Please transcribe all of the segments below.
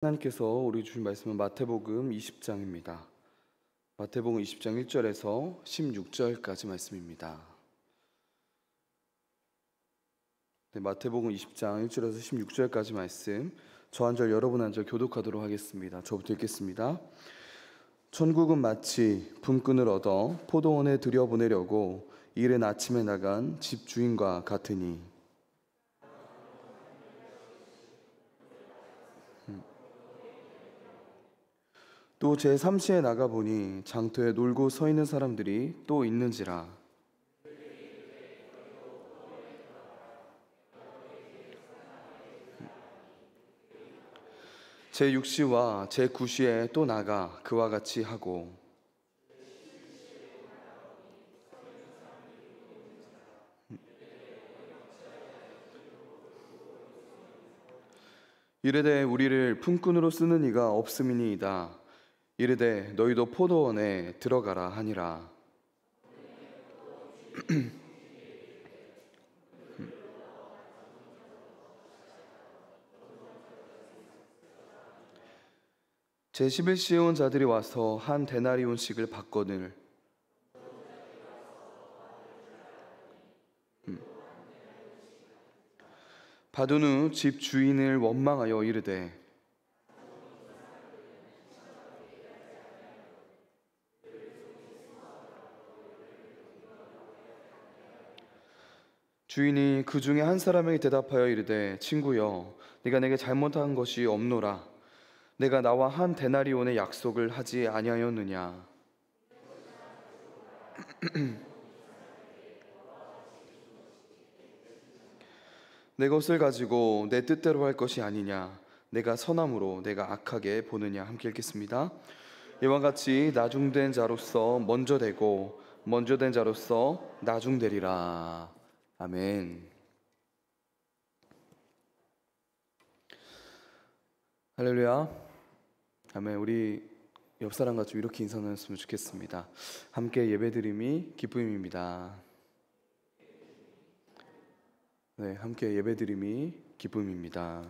하나님께서 우리 주신 말씀은 마태복음 20장입니다. 마태복음 20장 1절에서 16절까지 말씀입니다. 마태복음 20장 1절에서 16절까지 말씀, 저 한 절 여러분 한 절 교독하도록 하겠습니다. 저부터 읽겠습니다. 천국은 마치 품꾼을 얻어 포도원에 들여보내려고 이른 아침에 나간 집주인과 같으니, 또 제3시에 나가보니 장터에 놀고 서 있는 사람들이 또 있는지라. 제6시와 제9시에 또 나가 그와 같이 하고, 이르되 우리를 품꾼으로 쓰는 이가 없음이니이다. 이르되 너희도 포도원에 들어가라 하니라. 제11시에 온 자들이 와서 한 데나리온씩을 받거늘 받은 후 집 주인을 원망하여 이르되 주인이 그 중에 한 사람에게 대답하여 이르되 친구여, 네가 내게 잘못한 것이 없노라. 내가 나와 한 데나리온의 약속을 하지 아니하였느냐. 내 것을 가지고 내 뜻대로 할 것이 아니냐. 내가 선함으로 내가 악하게 보느냐. 함께 읽겠습니다. 이와 같이 나중된 자로서 먼저 되고 먼저 된 자로서 나중되리라. 아멘. 할렐루야. 아멘. 우리 옆 사람과 좀 이렇게 인사 나눴으면 좋겠습니다. 함께 예배드림이 기쁨입니다. 네, 함께 예배드림이 기쁨입니다.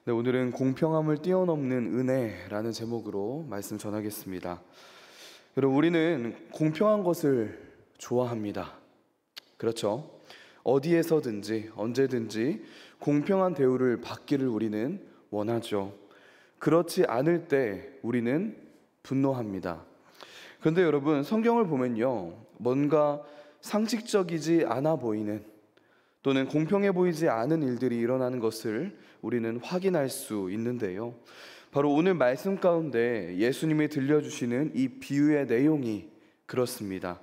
네, 오늘은 공평함을 뛰어넘는 은혜라는 제목으로 말씀 전하겠습니다. 여러분, 우리는 공평한 것을 좋아합니다. 그렇죠? 어디에서든지 언제든지 공평한 대우를 받기를 우리는 원하죠. 그렇지 않을 때 우리는 분노합니다. 그런데 여러분, 성경을 보면요, 뭔가 상식적이지 않아 보이는 또는 공평해 보이지 않은 일들이 일어나는 것을 우리는 확인할 수 있는데요, 바로 오늘 말씀 가운데 예수님이 들려주시는 이 비유의 내용이 그렇습니다.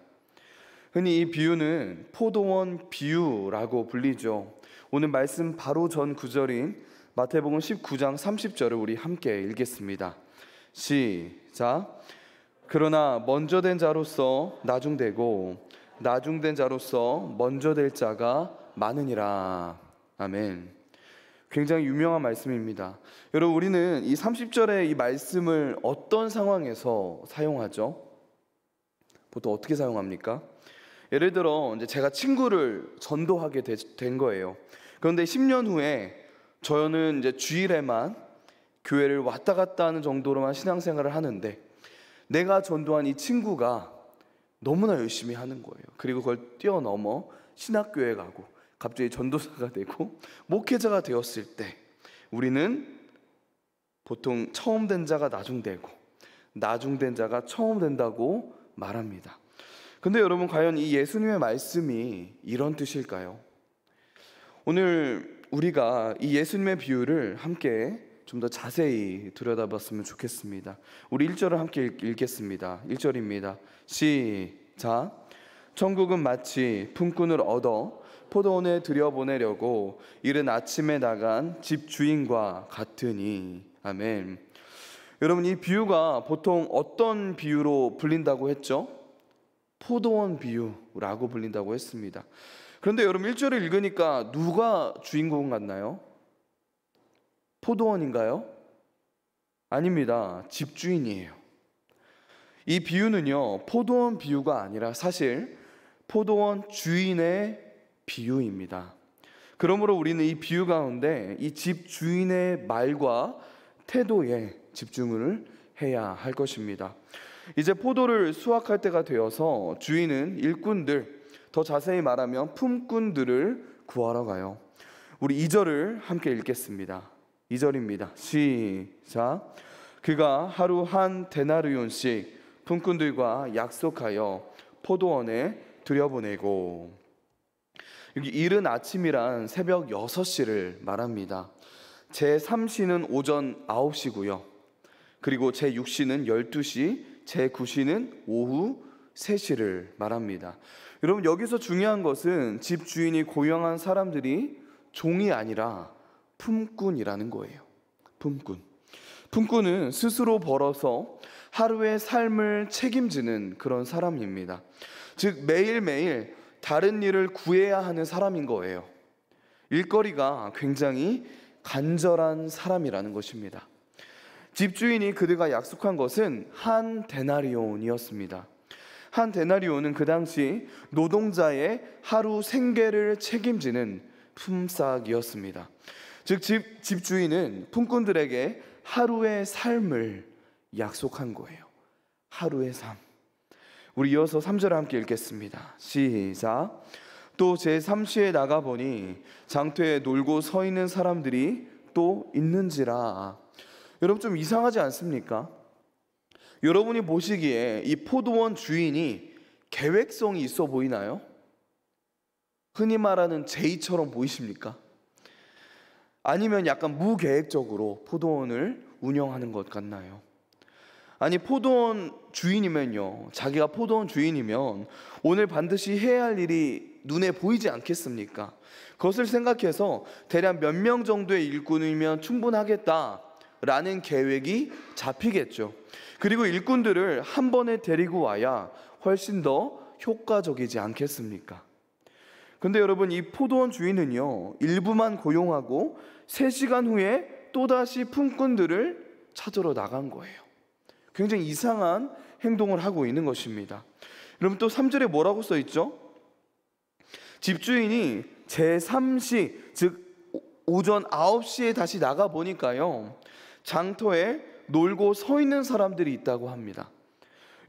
흔히 이 비유는 포도원 비유라고 불리죠. 오늘 말씀 바로 전 구절인 마태복음 19장 30절을 우리 함께 읽겠습니다. 시작. 그러나 먼저 된 자로서 나중되고 나중된 자로서 먼저 될 자가 많으니라. 아멘. 굉장히 유명한 말씀입니다. 여러분, 우리는 이 30절의 이 말씀을 어떤 상황에서 사용하죠? 보통 어떻게 사용합니까? 예를 들어 이제 제가 친구를 전도하게 된 거예요. 그런데 10년 후에 저는 이제 주일에만 교회를 왔다 갔다 하는 정도로만 신앙생활을 하는데, 내가 전도한 이 친구가 너무나 열심히 하는 거예요. 그리고 그걸 뛰어넘어 신학교에 가고 갑자기 전도사가 되고 목회자가 되었을 때, 우리는 보통 처음 된 자가 나중되고 나중된 자가 처음 된다고 말합니다. 근데 여러분, 과연 이 예수님의 말씀이 이런 뜻일까요? 오늘 우리가 이 예수님의 비유를 함께 좀 더 자세히 들여다봤으면 좋겠습니다. 우리 1절을 함께 읽겠습니다. 1절입니다. 시작. 천국은 마치 품꾼을 얻어 포도원에 들여보내려고 이른 아침에 나간 집주인과 같으니. 아멘. 여러분, 이 비유가 보통 어떤 비유로 불린다고 했죠? 포도원 비유라고 불린다고 했습니다. 그런데 여러분, 1절을 읽으니까 누가 주인공 같나요? 포도원인가요? 아닙니다. 집주인이에요. 이 비유는요, 포도원 비유가 아니라 사실 포도원 주인의 비유입니다. 그러므로 우리는 이 비유 가운데 이 집 주인의 말과 태도에 집중을 해야 할 것입니다. 이제 포도를 수확할 때가 되어서 주인은 일꾼들, 더 자세히 말하면 품꾼들을 구하러 가요. 우리 2절을 함께 읽겠습니다. 2절입니다. 시작. 그가 하루 한 데나리온씩 품꾼들과 약속하여 포도원에 들여보내고. 여기 이른 아침이란 새벽 6시를 말합니다. 제3시는 오전 9시고요. 그리고 제6시는 12시, 제9시는 오후 3시를 말합니다. 여러분, 여기서 중요한 것은 집 주인이 고용한 사람들이 종이 아니라 품꾼이라는 거예요. 품꾼은 스스로 벌어서 하루의 삶을 책임지는 그런 사람입니다. 즉 매일매일 다른 일을 구해야 하는 사람인 거예요. 일거리가 굉장히 간절한 사람이라는 것입니다. 집주인이 그들과 약속한 것은 한 데나리온이었습니다. 한 데나리온은 그 당시 노동자의 하루 생계를 책임지는 품삯이었습니다. 즉 집주인은 품꾼들에게 하루의 삶을 약속한 거예요. 하루의 삶. 우리 이어서 3절을 함께 읽겠습니다. 시작. 또 제3시에 나가보니 장터에 놀고 서 있는 사람들이 또 있는지라. 여러분, 좀 이상하지 않습니까? 여러분이 보시기에 이 포도원 주인이 계획성이 있어 보이나요? 흔히 말하는 제이처럼 보이십니까? 아니면 약간 무계획적으로 포도원을 운영하는 것 같나요? 아니, 포도원 주인이면요, 자기가 포도원 주인이면 오늘 반드시 해야 할 일이 눈에 보이지 않겠습니까? 그것을 생각해서 대략 몇 명 정도의 일꾼이면 충분하겠다라는 계획이 잡히겠죠. 그리고 일꾼들을 한 번에 데리고 와야 훨씬 더 효과적이지 않겠습니까? 근데 여러분, 이 포도원 주인은요, 일부만 고용하고 3시간 후에 또다시 품꾼들을 찾으러 나간 거예요. 굉장히 이상한 행동을 하고 있는 것입니다. 여러분, 또 3절에 뭐라고 써 있죠? 집주인이 제3시, 즉 오전 9시에 다시 나가 보니까요, 장터에 놀고 서 있는 사람들이 있다고 합니다.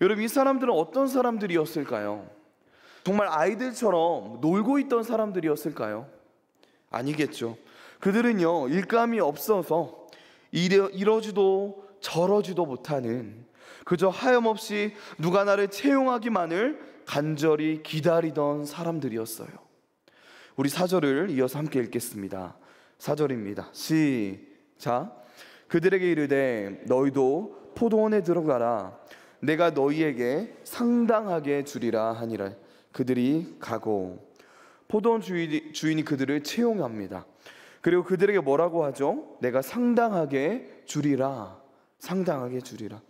여러분, 이 사람들은 어떤 사람들이었을까요? 정말 아이들처럼 놀고 있던 사람들이었을까요? 아니겠죠. 그들은요, 일감이 없어서 이러지도 저러지도 못하는, 그저 하염없이 누가 나를 채용하기만을 간절히 기다리던 사람들이었어요. 우리 4절을 이어서 함께 읽겠습니다. 4절입니다. 시작. 그들에게 이르되 너희도 포도원에 들어가라. 내가 너희에게 상당하게 주리라 하니라. 그들이 가고. 포도원 주인이 그들을 채용합니다. 그리고 그들에게 뭐라고 하죠? 내가 상당하게 주리라. 상당하게 주리라.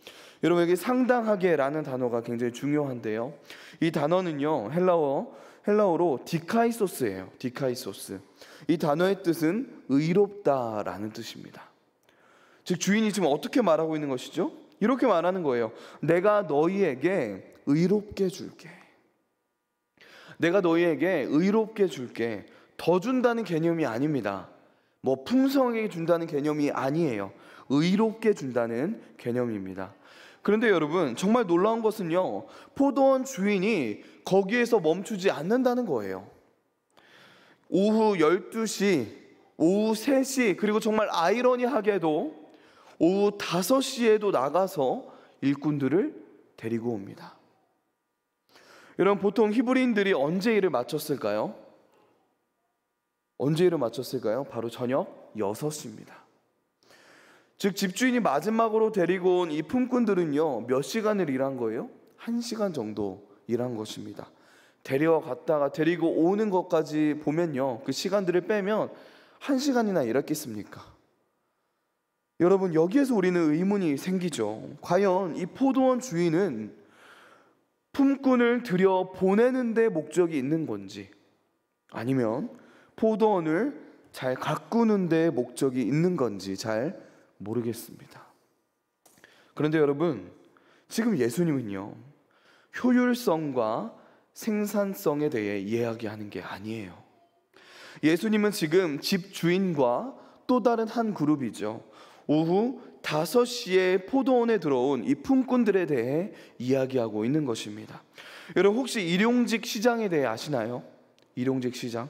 여러분, 여기 상당하게라는 단어가 굉장히 중요한데요, 이 단어는요, 헬라어로 디카이소스예요. 디카이소스. 이 단어의 뜻은 의롭다라는 뜻입니다. 즉 주인이 지금 어떻게 말하고 있는 것이죠? 이렇게 말하는 거예요. 내가 너희에게 의롭게 줄게. 내가 너희에게 의롭게 줄게. 더 준다는 개념이 아닙니다. 뭐 풍성하게 준다는 개념이 아니에요. 의롭게 준다는 개념입니다. 그런데 여러분, 정말 놀라운 것은요, 포도원 주인이 거기에서 멈추지 않는다는 거예요. 오후 12시, 오후 3시, 그리고 정말 아이러니하게도 오후 5시에도 나가서 일꾼들을 데리고 옵니다. 여러분, 보통 히브리인들이 언제 일을 마쳤을까요? 언제 일을 마쳤을까요? 바로 저녁 6시입니다. 즉 집주인이 마지막으로 데리고 온 이 품꾼들은요, 몇 시간을 일한 거예요? 1시간 정도 일한 것입니다. 데려갔다가 데리고 오는 것까지 보면요, 그 시간들을 빼면 1시간이나 일했겠습니까? 여러분, 여기에서 우리는 의문이 생기죠. 과연 이 포도원 주인은 품꾼을 들여 보내는 데 목적이 있는 건지, 아니면 포도원을 잘 가꾸는 데 목적이 있는 건지 잘 모르겠습니다. 그런데 여러분, 지금 예수님은요, 효율성과 생산성에 대해 이야기하는 게 아니에요. 예수님은 지금 집 주인과 또 다른 한 그룹이죠, 오후 5시에 포도원에 들어온 이 품꾼들에 대해 이야기하고 있는 것입니다. 여러분 혹시 일용직 시장에 대해 아시나요? 일용직 시장?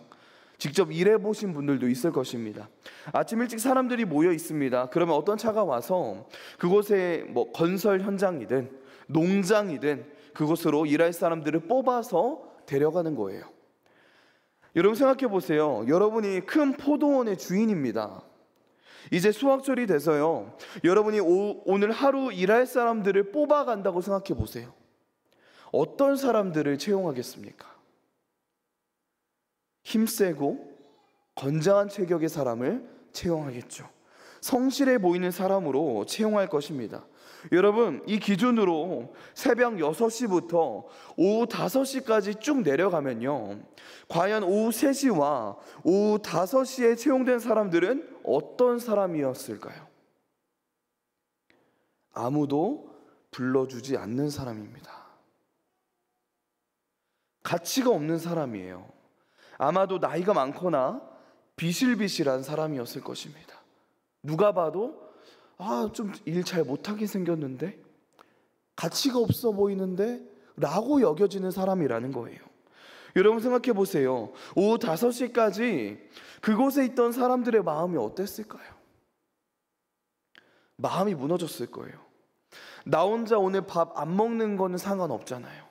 직접 일해보신 분들도 있을 것입니다. 아침 일찍 사람들이 모여 있습니다. 그러면 어떤 차가 와서 그곳에 건설 현장이든 농장이든 그곳으로 일할 사람들을 뽑아서 데려가는 거예요. 여러분 생각해 보세요. 여러분이 큰 포도원의 주인입니다. 이제 수확철이 돼서요, 여러분이 오늘 하루 일할 사람들을 뽑아간다고 생각해 보세요. 어떤 사람들을 채용하겠습니까? 힘세고 건장한 체격의 사람을 채용하겠죠. 성실해 보이는 사람으로 채용할 것입니다. 여러분, 이 기준으로 새벽 6시부터 오후 5시까지 쭉 내려가면요, 과연 오후 3시와 오후 5시에 채용된 사람들은 어떤 사람이었을까요? 아무도 불러주지 않는 사람입니다. 가치가 없는 사람이에요. 아마도 나이가 많거나 비실비실한 사람이었을 것입니다. 누가 봐도 좀 일 잘 못하게 생겼는데, 가치가 없어 보이는데 라고 여겨지는 사람이라는 거예요. 여러분 생각해 보세요. 오후 5시까지 그곳에 있던 사람들의 마음이 어땠을까요? 마음이 무너졌을 거예요. 나 혼자 오늘 밥 안 먹는 거는 상관없잖아요.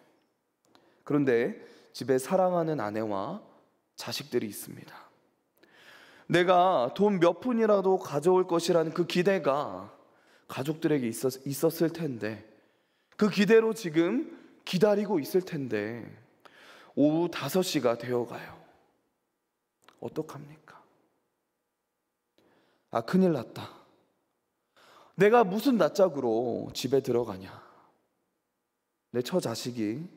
그런데 집에 사랑하는 아내와 자식들이 있습니다. 내가 돈 몇 푼이라도 가져올 것이라는 그 기대가 가족들에게 있었을 텐데, 그 기대로 지금 기다리고 있을 텐데 오후 5시가 되어가요. 어떡합니까? 큰일 났다. 내가 무슨 낯짝으로 집에 들어가냐? 내 처자식이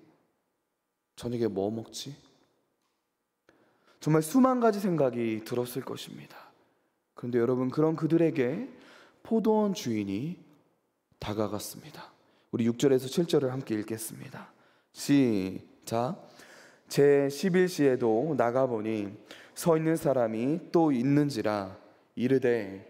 저녁에 뭐 먹지? 정말 수만 가지 생각이 들었을 것입니다. 그런데 여러분, 그런 그들에게 포도원 주인이 다가갔습니다. 우리 6절에서 7절을 함께 읽겠습니다. 시작. 제 11시에도 나가보니 서 있는 사람이 또 있는지라 이르되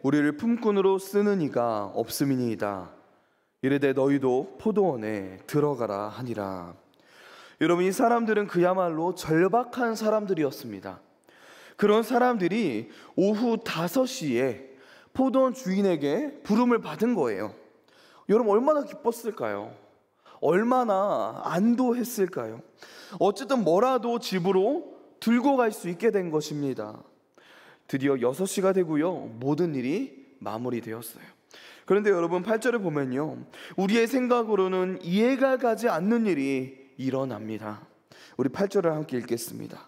우리를 품꾼으로 쓰는 이가 없음이니이다. 이르되 너희도 포도원에 들어가라 하니라. 여러분, 이 사람들은 그야말로 절박한 사람들이었습니다. 그런 사람들이 오후 5시에 포도원 주인에게 부름을 받은 거예요. 여러분, 얼마나 기뻤을까요? 얼마나 안도했을까요? 어쨌든 뭐라도 집으로 들고 갈 수 있게 된 것입니다. 드디어 6시가 되고요, 모든 일이 마무리되었어요. 그런데 여러분, 8절을 보면요, 우리의 생각으로는 이해가 가지 않는 일이 일어납니다. 우리 8절을 함께 읽겠습니다.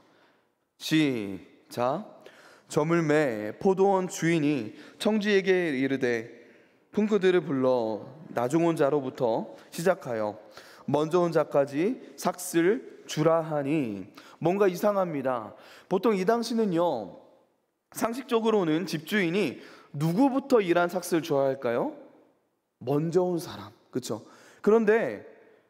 시작. 저물매 포도원 주인이 청지에게 이르되 품꾼들을 불러 나중 온 자로부터 시작하여 먼저 온 자까지 삭슬 주라 하니. 뭔가 이상합니다. 보통 이 당시는요, 상식적으로는 집주인이 누구부터 일한 삭스를 줘야 할까요? 먼저 온 사람, 그렇죠? 그런데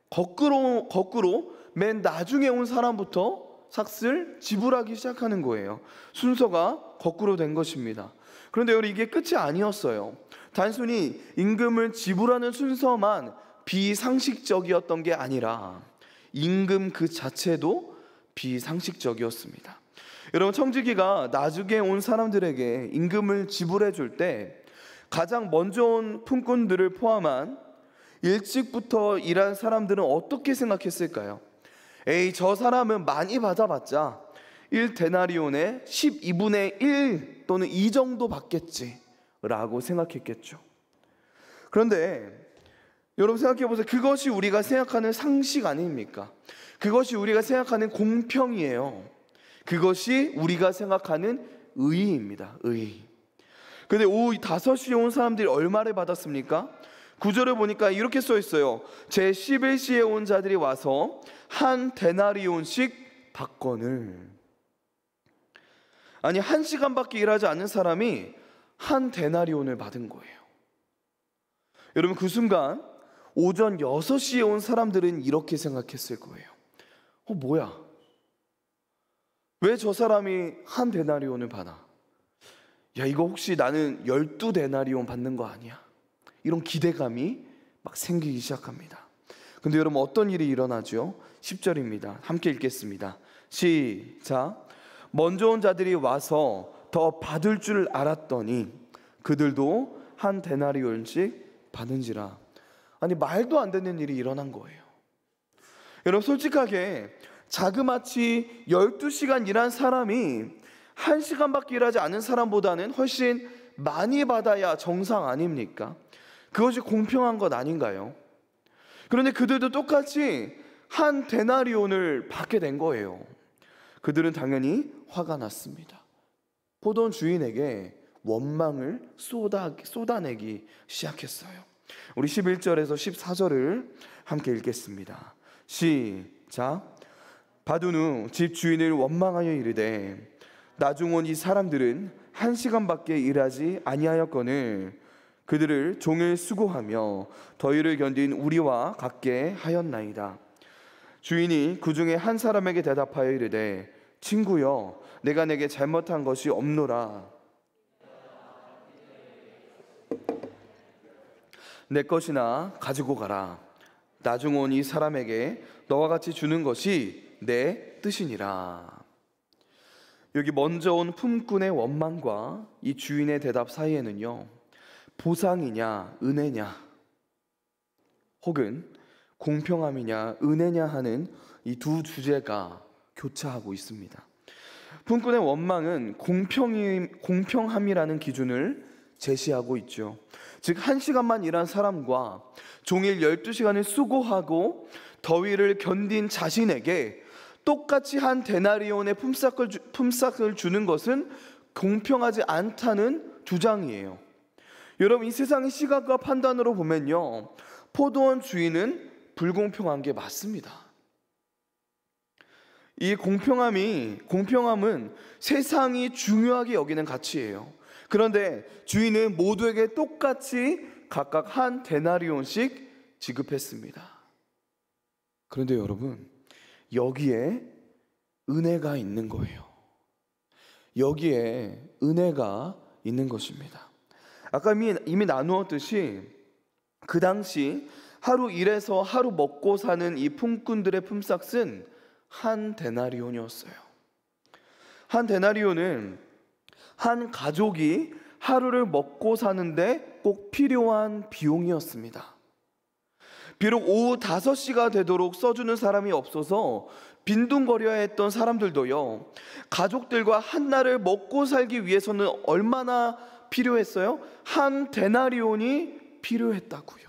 거꾸로 맨 나중에 온 사람부터 삭스를 지불하기 시작하는 거예요. 순서가 거꾸로 된 것입니다. 그런데 여러분, 이게 끝이 아니었어요. 단순히 임금을 지불하는 순서만 비상식적이었던 게 아니라 임금 그 자체도 비상식적이었습니다. 여러분, 청지기가 나중에 온 사람들에게 임금을 지불해 줄 때 가장 먼저 온 품꾼들을 포함한 일찍부터 일한 사람들은 어떻게 생각했을까요? 저 사람은 많이 받아봤자 1데나리온의 12분의 1 또는 2 정도 받겠지 라고 생각했겠죠. 그런데 여러분 생각해 보세요. 그것이 우리가 생각하는 상식 아닙니까? 그것이 우리가 생각하는 공평이에요. 그것이 우리가 생각하는 의의입니다. 의의. 근데 오후 5시에 온 사람들이 얼마를 받았습니까? 9절을 보니까 이렇게 써 있어요. 제 11시에 온 자들이 와서 1데나리온씩 받거늘. 아니, 1시간밖에 일하지 않는 사람이 1데나리온을 받은 거예요. 여러분, 그 순간 오전 6시에 온 사람들은 이렇게 생각했을 거예요. 뭐야? 왜 저 사람이 한 데나리온을 받아? 야, 이거 혹시 나는 12데나리온 받는 거 아니야? 이런 기대감이 막 생기기 시작합니다. 근데 여러분, 어떤 일이 일어나죠? 10절입니다. 함께 읽겠습니다. 시작. 먼저 온 자들이 와서 더 받을 줄 알았더니 그들도 한 데나리온씩 받은지라. 아니, 말도 안 되는 일이 일어난 거예요. 여러분, 솔직하게 자그마치 12시간 일한 사람이 1시간밖에 일하지 않은 사람보다는 훨씬 많이 받아야 정상 아닙니까? 그것이 공평한 것 아닌가요? 그런데 그들도 똑같이 한 데나리온을 받게 된 거예요. 그들은 당연히 화가 났습니다. 포도원 주인에게 원망을 쏟아내기 시작했어요. 우리 11절에서 14절을 함께 읽겠습니다. 시작. 받은 후 집 주인을 원망하여 이르되 나중 온 이 사람들은 1시간밖에 일하지 아니하였거늘 그들을 종일 수고하며 더위를 견딘 우리와 같게 하였나이다. 주인이 그 중에 한 사람에게 대답하여 이르되 친구여, 내가 내게 잘못한 것이 없노라. 내 것이나 가지고 가라. 나중 온 이 사람에게 너와 같이 주는 것이 내 뜻이니라. 여기 먼저 온 품꾼의 원망과 이 주인의 대답 사이에는요, 보상이냐 은혜냐 혹은 공평함이냐 은혜냐 하는 이 두 주제가 교차하고 있습니다. 품꾼의 원망은 공평함이라는 기준을 제시하고 있죠. 즉 1시간만 일한 사람과 종일 12시간을 수고하고 더위를 견딘 자신에게 똑같이 한 데나리온의 품삯을 주는 것은 공평하지 않다는 주장이에요. 여러분, 이 세상의 시각과 판단으로 보면요, 포도원 주인은 불공평한 게 맞습니다. 이 공평함은 세상이 중요하게 여기는 가치예요. 그런데 주인은 모두에게 똑같이 각각 한 데나리온씩 지급했습니다. 그런데 여러분, 여기에 은혜가 있는 거예요. 여기에 은혜가 있는 것입니다. 아까 이미 나누었듯이 그 당시 하루 일해서 하루 먹고 사는 이 품꾼들의 품삯은 한 데나리온이었어요. 한 데나리온은 한 가족이 하루를 먹고 사는데 꼭 필요한 비용이었습니다. 비록 오후 5시가 되도록 써주는 사람이 없어서 빈둥거려야 했던 사람들도요, 가족들과 한날을 먹고 살기 위해서는 얼마나 필요했어요? 한 데나리온이 필요했다고요.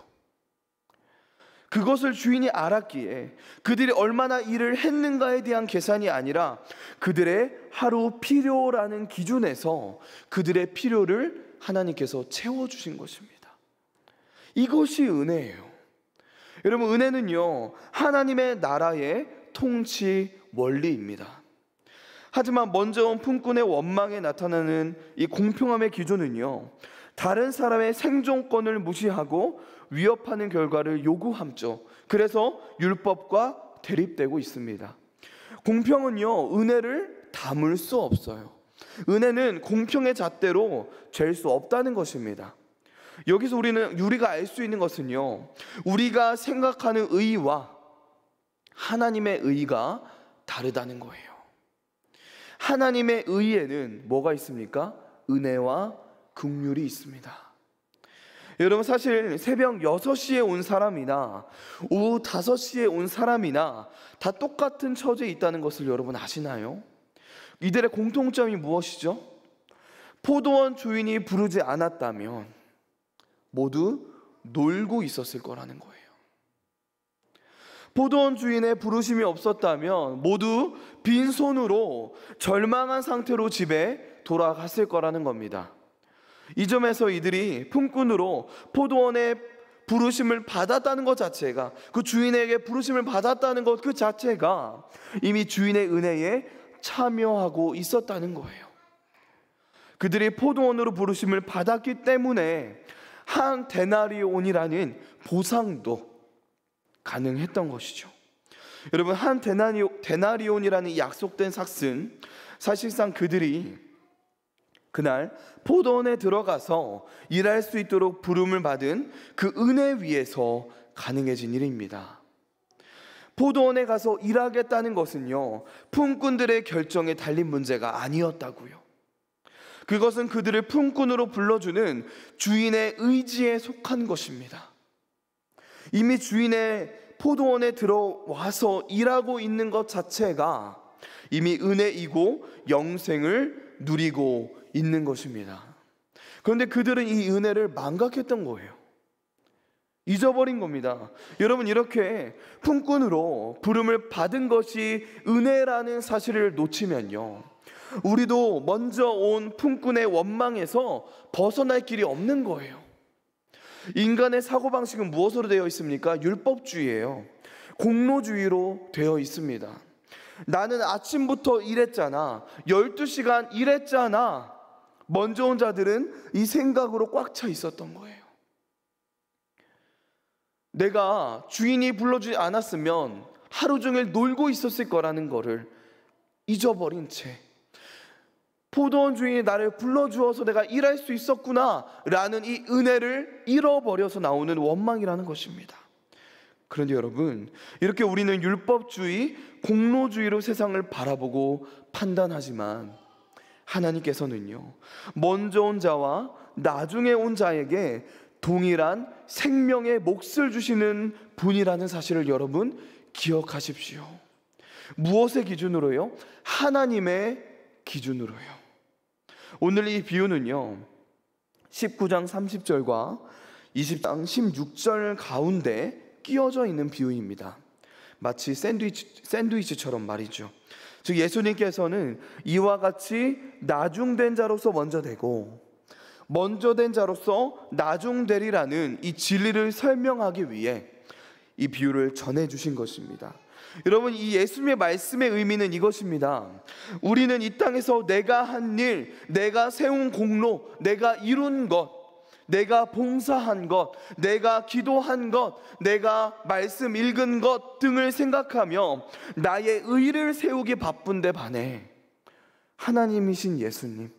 그것을 주인이 알았기에 그들이 얼마나 일을 했는가에 대한 계산이 아니라 그들의 하루 필요라는 기준에서 그들의 필요를 하나님께서 채워주신 것입니다. 이것이 은혜예요. 여러분, 은혜는요, 하나님의 나라의 통치 원리입니다. 하지만 먼저 온 품꾼의 원망에 나타나는 이 공평함의 기준은요, 다른 사람의 생존권을 무시하고 위협하는 결과를 요구함죠. 그래서 율법과 대립되고 있습니다. 공평은요, 은혜를 담을 수 없어요. 은혜는 공평의 잣대로 잴 수 없다는 것입니다. 여기서 우리가 알 수 있는 것은요, 우리가 생각하는 의와 하나님의 의가 다르다는 거예요. 하나님의 의에는 뭐가 있습니까? 은혜와 긍휼이 있습니다. 여러분, 사실 새벽 6시에 온 사람이나 오후 5시에 온 사람이나 다 똑같은 처지에 있다는 것을 여러분 아시나요? 이들의 공통점이 무엇이죠? 포도원 주인이 부르지 않았다면 모두 놀고 있었을 거라는 거예요. 포도원 주인의 부르심이 없었다면 모두 빈손으로 절망한 상태로 집에 돌아갔을 거라는 겁니다. 이 점에서 이들이 품꾼으로 포도원의 부르심을 받았다는 것 자체가, 그 주인에게 부르심을 받았다는 것 그 자체가 이미 주인의 은혜에 참여하고 있었다는 거예요. 그들이 포도원으로 부르심을 받았기 때문에 한 데나리온이라는 보상도 가능했던 것이죠. 여러분, 한 데나리온이라는 이 약속된 삭슨, 사실상 그들이 그날 포도원에 들어가서 일할 수 있도록 부름을 받은 그 은혜 위에서 가능해진 일입니다. 포도원에 가서 일하겠다는 것은요, 품꾼들의 결정에 달린 문제가 아니었다고요. 그것은 그들을 품꾼으로 불러주는 주인의 의지에 속한 것입니다. 이미 주인의 포도원에 들어와서 일하고 있는 것 자체가 이미 은혜이고 영생을 누리고 있는 것입니다. 그런데 그들은 이 은혜를 망각했던 거예요. 잊어버린 겁니다. 여러분, 이렇게 품꾼으로 부름을 받은 것이 은혜라는 사실을 놓치면요, 우리도 먼저 온 품꾼의 원망에서 벗어날 길이 없는 거예요. 인간의 사고방식은 무엇으로 되어 있습니까? 율법주의예요. 공로주의로 되어 있습니다. 나는 아침부터 일했잖아, 12시간 일했잖아. 먼저 온 자들은 이 생각으로 꽉 차 있었던 거예요. 내가 주인이 불러주지 않았으면 하루 종일 놀고 있었을 거라는 거를 잊어버린 채, 포도원 주인이 나를 불러주어서 내가 일할 수 있었구나 라는 이 은혜를 잃어버려서 나오는 원망이라는 것입니다. 그런데 여러분, 이렇게 우리는 율법주의, 공로주의로 세상을 바라보고 판단하지만 하나님께서는요, 먼저 온 자와 나중에 온 자에게 동일한 생명의 몫을 주시는 분이라는 사실을 여러분 기억하십시오. 무엇의 기준으로요? 하나님의 기준으로요. 오늘 이 비유는요, 19장 30절과 20장 16절 가운데 끼어져 있는 비유입니다. 마치 샌드위치처럼 말이죠. 즉, 예수님께서는 이와 같이 나중된 자로서 먼저 되고 먼저 된 자로서 나중되리라는 이 진리를 설명하기 위해 이 비유를 전해주신 것입니다. 여러분, 이 예수님의 말씀의 의미는 이것입니다. 우리는 이 땅에서 내가 한 일, 내가 세운 공로, 내가 이룬 것, 내가 봉사한 것, 내가 기도한 것, 내가 말씀 읽은 것 등을 생각하며 나의 의를 세우기 바쁜데 반해 하나님이신 예수님,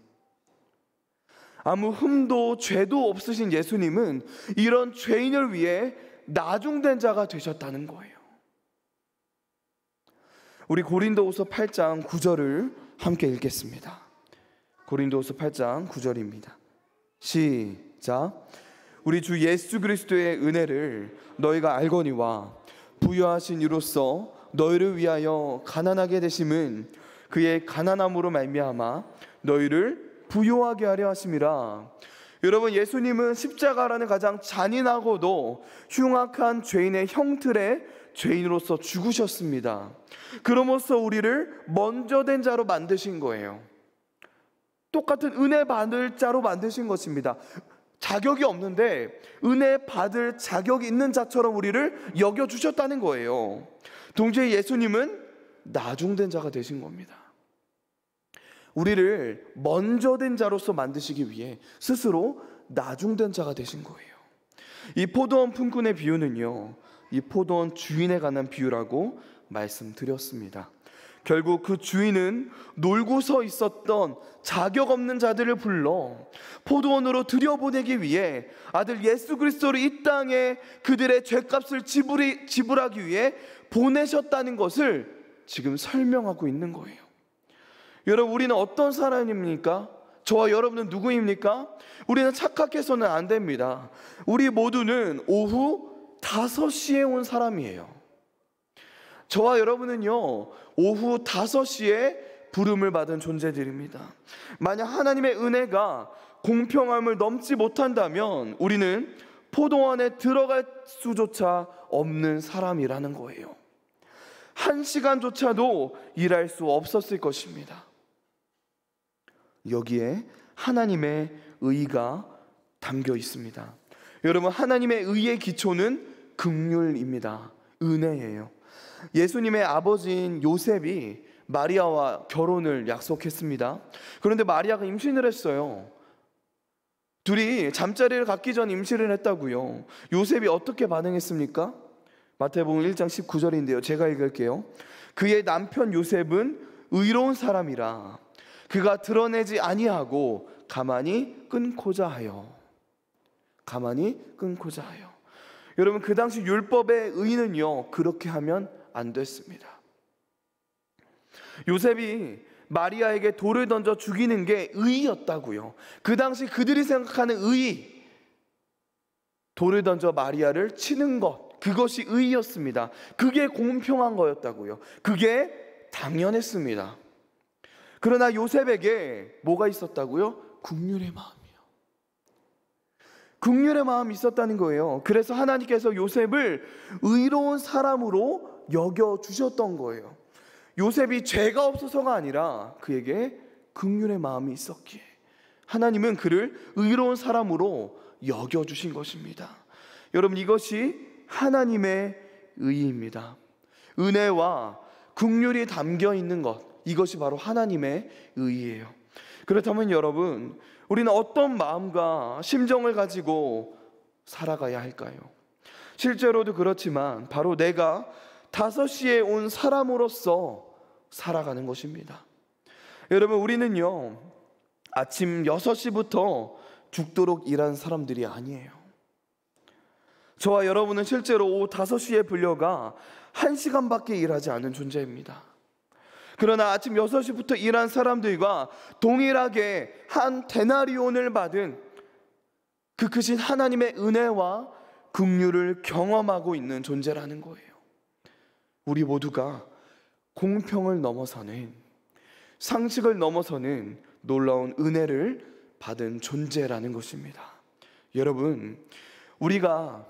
아무 흠도 죄도 없으신 예수님은 이런 죄인을 위해 나중된 자가 되셨다는 거예요. 우리 고린도후서 8장 9절을 함께 읽겠습니다. 고린도후서 8장 9절입니다. 시작. 우리 주 예수 그리스도의 은혜를 너희가 알거니와 부여하신 이로써 너희를 위하여 가난하게 되심은 그의 가난함으로 말미암아 너희를 부요하게 하려 하심이라. 여러분, 예수님은 십자가라는 가장 잔인하고도 흉악한 죄인의 형틀에 죄인으로서 죽으셨습니다. 그럼으로써 우리를 먼저 된 자로 만드신 거예요. 똑같은 은혜 받을 자로 만드신 것입니다. 자격이 없는데 은혜 받을 자격이 있는 자처럼 우리를 여겨주셨다는 거예요. 동시에 예수님은 나중된 자가 되신 겁니다. 우리를 먼저 된 자로서 만드시기 위해 스스로 나중된 자가 되신 거예요. 이 포도원 품꾼의 비유는요, 이 포도원 주인에 관한 비유라고 말씀드렸습니다. 결국 그 주인은 놀고 서 있었던 자격 없는 자들을 불러 포도원으로 들여보내기 위해 아들 예수 그리스도를 이 땅에 그들의 죄값을 지불하기 위해 보내셨다는 것을 지금 설명하고 있는 거예요. 여러분, 우리는 어떤 사람입니까? 저와 여러분은 누구입니까? 우리는 착각해서는 안 됩니다. 우리 모두는 오후 5시에 온 사람이에요. 저와 여러분은요, 오후 5시에 부름을 받은 존재들입니다. 만약 하나님의 은혜가 공평함을 넘지 못한다면 우리는 포도원에 들어갈 수조차 없는 사람이라는 거예요. 1시간조차도 일할 수 없었을 것입니다. 여기에 하나님의 의가 담겨 있습니다. 여러분, 하나님의 의의 기초는 긍휼입니다. 은혜예요. 예수님의 아버지인 요셉이 마리아와 결혼을 약속했습니다. 그런데 마리아가 임신을 했어요. 둘이 잠자리를 갖기 전 임신을 했다고요. 요셉이 어떻게 반응했습니까? 마태복음 1장 19절인데요. 제가 읽을게요. 그의 남편 요셉은 의로운 사람이라 그가 드러내지 아니하고 가만히 끊고자 하여. 여러분, 그 당시 율법의 의는요, 그렇게 하면 안 됐습니다. 요셉이 마리아에게 돌을 던져 죽이는 게 의였다고요. 그 당시 그들이 생각하는 의, 돌을 던져 마리아를 치는 것, 그것이 의였습니다. 그게 공평한 거였다고요. 그게 당연했습니다. 그러나 요셉에게 뭐가 있었다고요? 긍휼의 마음이 있었다는 거예요. 그래서 하나님께서 요셉을 의로운 사람으로 여겨주셨던 거예요. 요셉이 죄가 없어서가 아니라 그에게 긍휼의 마음이 있었기에 하나님은 그를 의로운 사람으로 여겨주신 것입니다. 여러분, 이것이 하나님의 의입니다. 은혜와 긍휼이 담겨 있는 것, 이것이 바로 하나님의 의예요. 그렇다면 여러분, 우리는 어떤 마음과 심정을 가지고 살아가야 할까요? 실제로도 그렇지만 바로 내가 5시에 온 사람으로서 살아가는 것입니다. 여러분, 우리는요, 아침 6시부터 죽도록 일하는 사람들이 아니에요. 저와 여러분은 실제로 오후 5시에 불려가 1시간밖에 일하지 않은 존재입니다. 그러나 아침 6시부터 일한 사람들과 동일하게 한 데나리온을 받은 그 크신 하나님의 은혜와 긍휼을 경험하고 있는 존재라는 거예요. 우리 모두가 공평을 넘어서는, 상식을 넘어서는 놀라운 은혜를 받은 존재라는 것입니다. 여러분, 우리가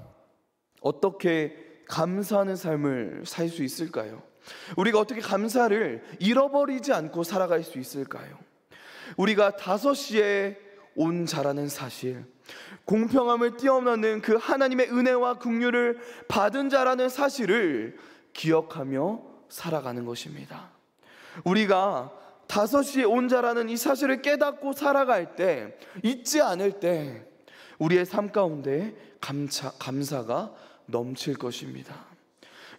어떻게 감사하는 삶을 살 수 있을까요? 우리가 어떻게 감사를 잃어버리지 않고 살아갈 수 있을까요? 우리가 5시에 온 자라는 사실, 공평함을 뛰어넘는 그 하나님의 은혜와 긍휼을 받은 자라는 사실을 기억하며 살아가는 것입니다. 우리가 5시에 온 자라는 이 사실을 깨닫고 살아갈 때, 잊지 않을 때 우리의 삶 가운데 감사가 넘칠 것입니다.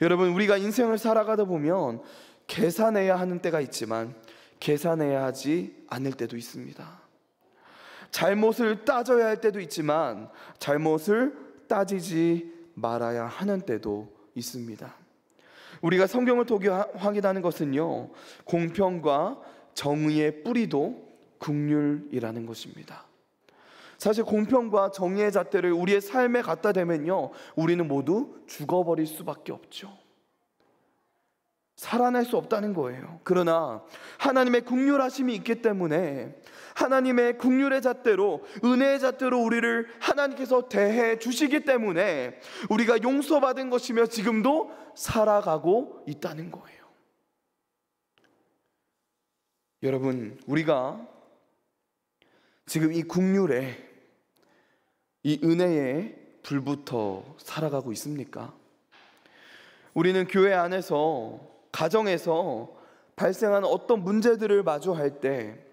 여러분, 우리가 인생을 살아가다 보면 계산해야 하는 때가 있지만 계산해야 하지 않을 때도 있습니다. 잘못을 따져야 할 때도 있지만 잘못을 따지지 말아야 하는 때도 있습니다. 우리가 성경을 통해 확인하는 것은요, 공평과 정의의 뿌리도 긍휼이라는 것입니다. 사실 공평과 정의의 잣대를 우리의 삶에 갖다 대면요, 우리는 모두 죽어버릴 수밖에 없죠. 살아날 수 없다는 거예요. 그러나 하나님의 긍휼하심이 있기 때문에 하나님의 긍휼의 잣대로, 은혜의 잣대로 우리를 하나님께서 대해 주시기 때문에 우리가 용서받은 것이며 지금도 살아가고 있다는 거예요. 여러분, 우리가 지금 이 긍휼에, 이 은혜에 불붙어 살아가고 있습니까? 우리는 교회 안에서, 가정에서 발생하는 어떤 문제들을 마주할 때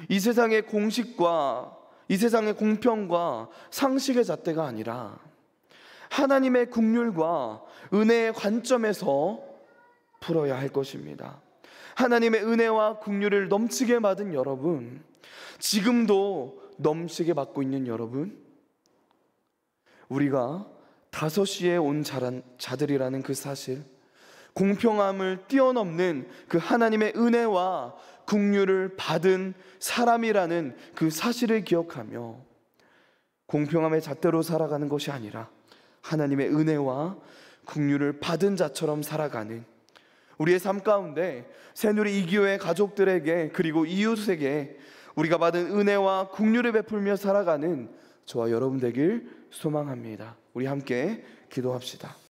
이 세상의 공식과 이 세상의 공평과 상식의 잣대가 아니라 하나님의 긍휼과 은혜의 관점에서 풀어야 할 것입니다. 하나님의 은혜와 긍휼을 넘치게 받은 여러분, 지금도 넘치게 받고 있는 여러분, 우리가 5시에 온 자들이라는 그 사실, 공평함을 뛰어넘는 그 하나님의 은혜와 긍휼을 받은 사람이라는 그 사실을 기억하며 공평함의 잣대로 살아가는 것이 아니라 하나님의 은혜와 긍휼을 받은 자처럼 살아가는 우리의 삶 가운데 새누리 이교회 가족들에게, 그리고 이웃에게 우리가 받은 은혜와 긍휼을 베풀며 살아가는 저와 여러분 되길 소망합니다. 우리 함께 기도합시다.